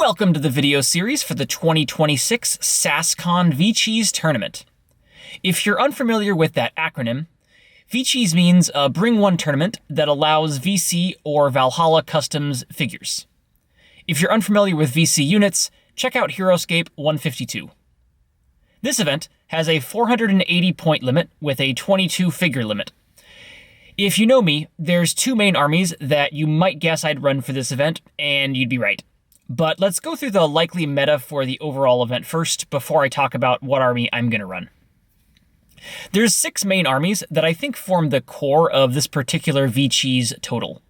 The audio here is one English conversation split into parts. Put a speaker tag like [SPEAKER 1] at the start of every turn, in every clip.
[SPEAKER 1] Welcome to the video series for the 2026 SAScon VCheese tournament. If you're unfamiliar with that acronym, VCheese means a Bring One tournament that allows VC or Valhalla Customs figures. If you're unfamiliar with VC units, check out Heroscape 152. This event has a 480 point limit with a 22 figure limit. If you know me, there's two main armies that you might guess I'd run for this event, and you'd be right. But let's go through the likely meta for the overall event first before I talk about what army I'm going to run. There's 6 main armies that I think form the core of this particular VCheese total.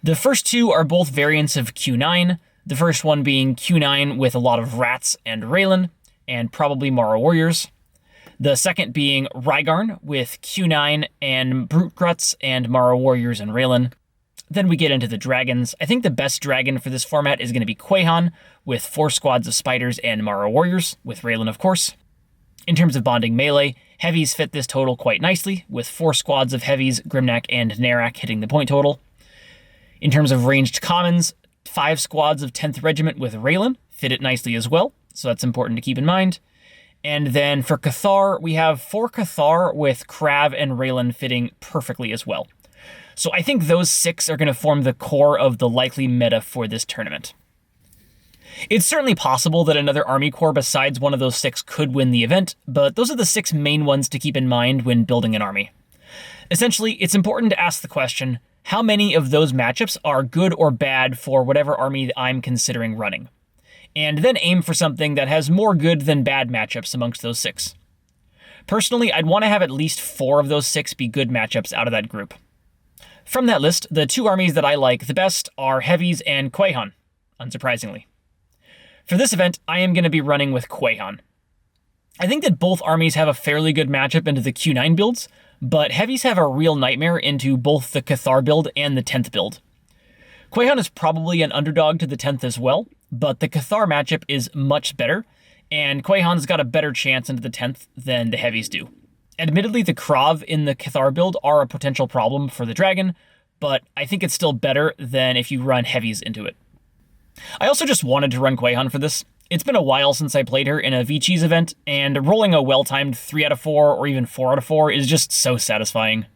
[SPEAKER 1] The first 2 are both variants of Q9, the first one being Q9 with a lot of Rats and Raylan, and probably Mara Warriors. The second being Rygarn with Q9 and Brute Gruts and Mara Warriors and Raylan. Then we get into the dragons. I think the best dragon for this format is going to be Quahan, with 4 squads of spiders and Mara Warriors, with Raylan of course. In terms of bonding melee, heavies fit this total quite nicely, with 4 squads of heavies, Grimnak and Narak hitting the point total. In terms of ranged commons, 5 squads of 10th Regiment with Raylan fit it nicely as well, so that's important to keep in mind. And then for Cathar, we have 4 Cathar with Krav and Raylan fitting perfectly as well. So I think those 6 are going to form the core of the likely meta for this tournament. It's certainly possible that another army core besides one of those 6 could win the event, but those are the 6 main ones to keep in mind when building an army. Essentially, it's important to ask the question, how many of those matchups are good or bad for whatever army I'm considering running? And then aim for something that has more good than bad matchups amongst those 6. Personally, I'd want to have at least 4 of those 6 be good matchups out of that group. From that list, the 2 armies that I like the best are Heavies and Quahan, unsurprisingly. For this event, I am going to be running with Quahan. I think that both armies have a fairly good matchup into the Q9 builds, but Heavies have a real nightmare into both the Cathar build and the 10th build. Quahan is probably an underdog to the 10th as well, but the Cathar matchup is much better, and Quahan's got a better chance into the 10th than the Heavies do. Admittedly, the Krav in the Cathar build are a potential problem for the dragon, but I think it's still better than if you run Heavies into it. I also just wanted to run Quahan for this. It's been a while since I played her in a VCheese event, and rolling a well-timed 3 out of 4 or even 4 out of 4 is just so satisfying.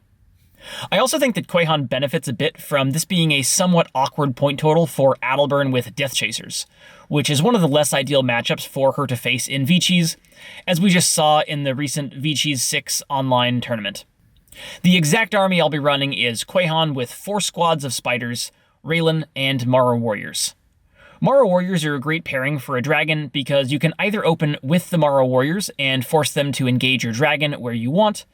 [SPEAKER 1] I also think that Quahan benefits a bit from this being a somewhat awkward point total for Adalburn with Death Chasers, which is one of the less ideal matchups for her to face in VCheese, as we just saw in the recent VCheese 6 online tournament. The exact army I'll be running is Quahan with 4 squads of spiders, Raylan, and Mara Warriors. Mara Warriors are a great pairing for a dragon because you can either open with the Mara Warriors and force them to engage your dragon where you want,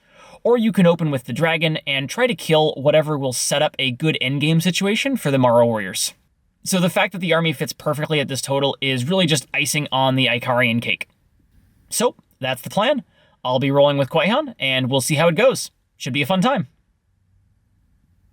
[SPEAKER 1] or you can open with the dragon and try to kill whatever will set up a good endgame situation for the Mara Warriors. So the fact that the army fits perfectly at this total is really just icing on the Icarian cake. So that's the plan. I'll be rolling with Quahan, and we'll see how it goes. Should be a fun time.